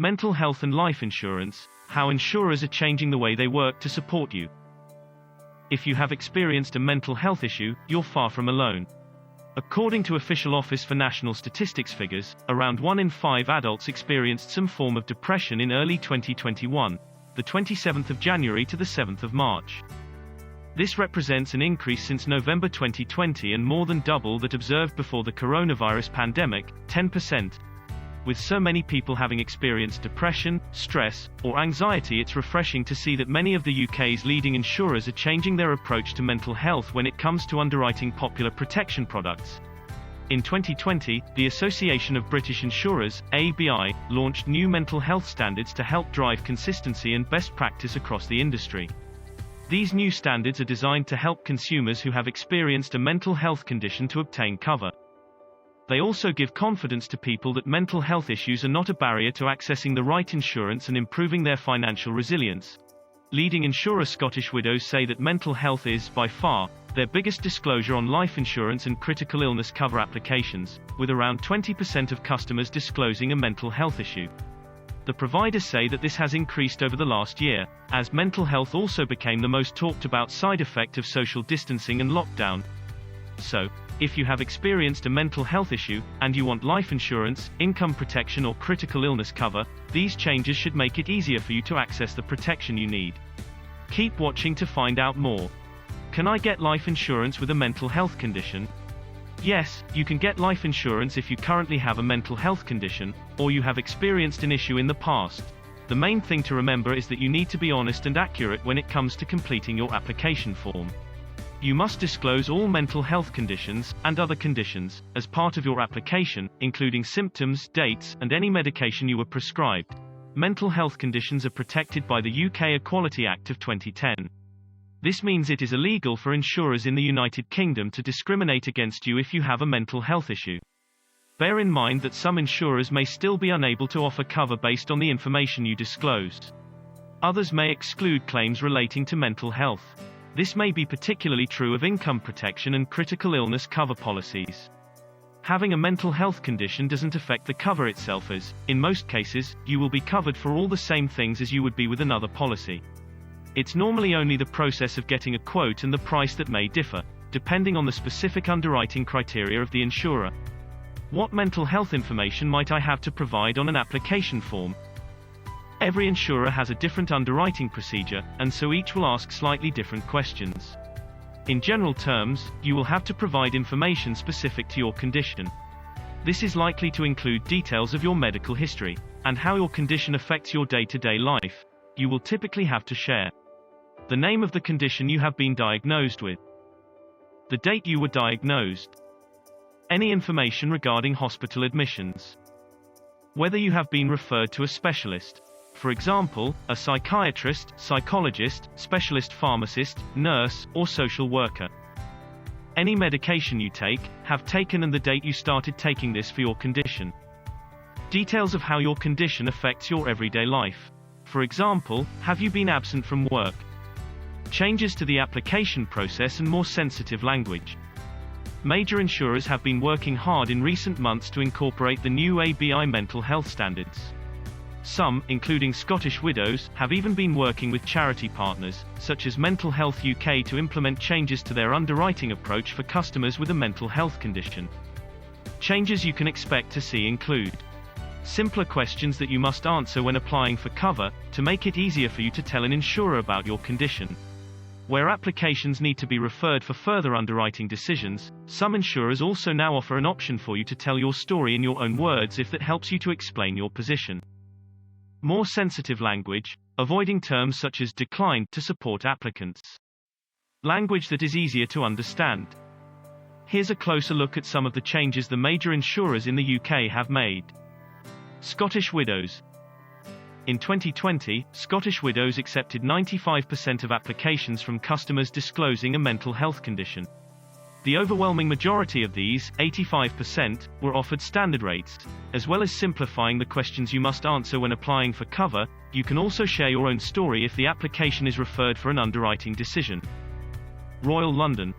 Mental health and life insurance, how insurers are changing the way they work to support you. If you have experienced a mental health issue, you're far from alone. According to Official Office for National Statistics figures, around 1 in 5 adults experienced some form of depression in early 2021, the 27th of January to the 7th of March. This represents an increase since November 2020 and more than double that observed before the coronavirus pandemic, 10%. With so many people having experienced depression, stress, or anxiety, it's refreshing to see that many of the UK's leading insurers are changing their approach to mental health when it comes to underwriting popular protection products. In 2020, the Association of British Insurers, ABI, launched new mental health standards to help drive consistency and best practice across the industry. These new standards are designed to help consumers who have experienced a mental health condition to obtain cover. They also give confidence to people that mental health issues are not a barrier to accessing the right insurance and improving their financial resilience. Leading insurer Scottish Widows say that mental health is, by far, their biggest disclosure on life insurance and critical illness cover applications, with around 20% of customers disclosing a mental health issue. The providers say that this has increased over the last year, as mental health also became the most talked about side effect of social distancing and lockdown. So, if you have experienced a mental health issue, and you want life insurance, income protection or critical illness cover, these changes should make it easier for you to access the protection you need. Keep watching to find out more. Can I get life insurance with a mental health condition? Yes, you can get life insurance if you currently have a mental health condition, or you have experienced an issue in the past. The main thing to remember is that you need to be honest and accurate when it comes to completing your application form. You must disclose all mental health conditions, and other conditions, as part of your application, including symptoms, dates, and any medication you were prescribed. Mental health conditions are protected by the UK Equality Act of 2010. This means it is illegal for insurers in the United Kingdom to discriminate against you if you have a mental health issue. Bear in mind that some insurers may still be unable to offer cover based on the information you disclosed. Others may exclude claims relating to mental health. This may be particularly true of income protection and critical illness cover policies. Having a mental health condition doesn't affect the cover itself, as, in most cases, you will be covered for all the same things as you would be with another policy. It's normally only the process of getting a quote and the price that may differ, depending on the specific underwriting criteria of the insurer. What mental health information might I have to provide on an application form? Every insurer has a different underwriting procedure, and so each will ask slightly different questions. In general terms, you will have to provide information specific to your condition. This is likely to include details of your medical history, and how your condition affects your day-to-day life. You will typically have to share the name of the condition you have been diagnosed with, the date you were diagnosed, any information regarding hospital admissions, whether you have been referred to a specialist, for example, a psychiatrist, psychologist, specialist pharmacist, nurse, or social worker. Any medication you take, have taken and the date you started taking this for your condition. Details of how your condition affects your everyday life. For example, have you been absent from work? Changes to the application process and more sensitive language. Major insurers have been working hard in recent months to incorporate the new ABI mental health standards. Some, including Scottish Widows, have even been working with charity partners, such as Mental Health UK, to implement changes to their underwriting approach for customers with a mental health condition. Changes you can expect to see include simpler questions that you must answer when applying for cover, to make it easier for you to tell an insurer about your condition. Where applications need to be referred for further underwriting decisions, some insurers also now offer an option for you to tell your story in your own words if that helps you to explain your position. More sensitive language, avoiding terms such as declined to support applicants. Language that is easier to understand. Here's a closer look at some of the changes the major insurers in the UK have made. Scottish Widows. In 2020, Scottish Widows accepted 95% of applications from customers disclosing a mental health condition. The overwhelming majority of these, 85%, were offered standard rates. As well as simplifying the questions you must answer when applying for cover, you can also share your own story if the application is referred for an underwriting decision. Royal London.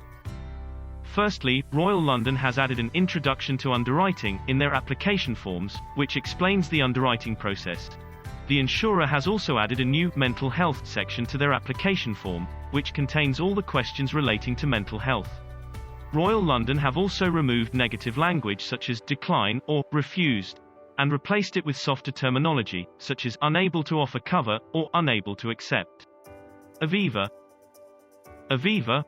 Firstly, Royal London has added an introduction to underwriting in their application forms, which explains the underwriting process. The insurer has also added a new mental health section to their application form, which contains all the questions relating to mental health. Royal London have also removed negative language such as decline or refused, and replaced it with softer terminology, such as unable to offer cover or unable to accept. Aviva,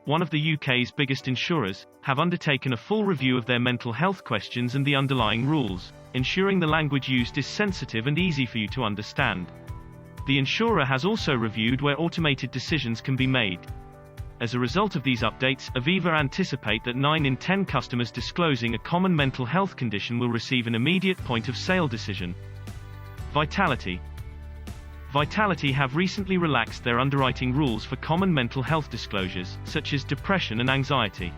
one of the UK's biggest insurers, have undertaken a full review of their mental health questions and the underlying rules, ensuring the language used is sensitive and easy for you to understand. The insurer has also reviewed where automated decisions can be made. As a result of these updates, Aviva anticipate that 9 in 10 customers disclosing a common mental health condition will receive an immediate point-of-sale decision. Vitality have recently relaxed their underwriting rules for common mental health disclosures, such as depression and anxiety.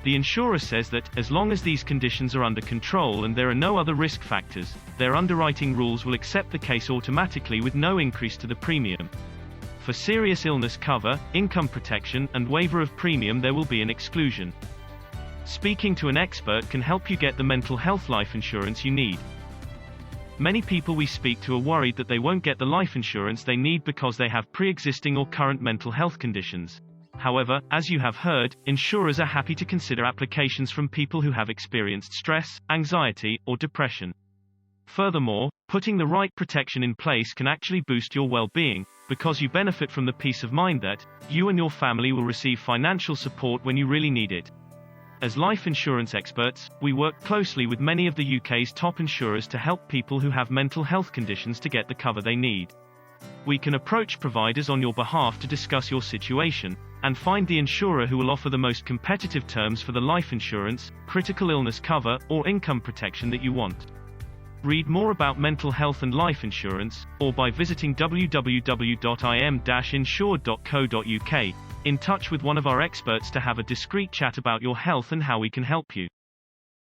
The insurer says that, as long as these conditions are under control and there are no other risk factors, their underwriting rules will accept the case automatically with no increase to the premium. For serious illness cover, income protection, and waiver of premium there will be an exclusion. Speaking to an expert can help you get the mental health life insurance you need. Many people we speak to are worried that they won't get the life insurance they need because they have pre-existing or current mental health conditions. However, as you have heard, insurers are happy to consider applications from people who have experienced stress, anxiety, or depression. Furthermore, putting the right protection in place can actually boost your well-being, because you benefit from the peace of mind that you and your family will receive financial support when you really need it. As life insurance experts, we work closely with many of the UK's top insurers to help people who have mental health conditions to get the cover they need. We can approach providers on your behalf to discuss your situation, and find the insurer who will offer the most competitive terms for the life insurance, critical illness cover, or income protection that you want. Read more about mental health and life insurance, or by visiting www.im-insured.co.uk, in touch with one of our experts to have a discreet chat about your health and how we can help you.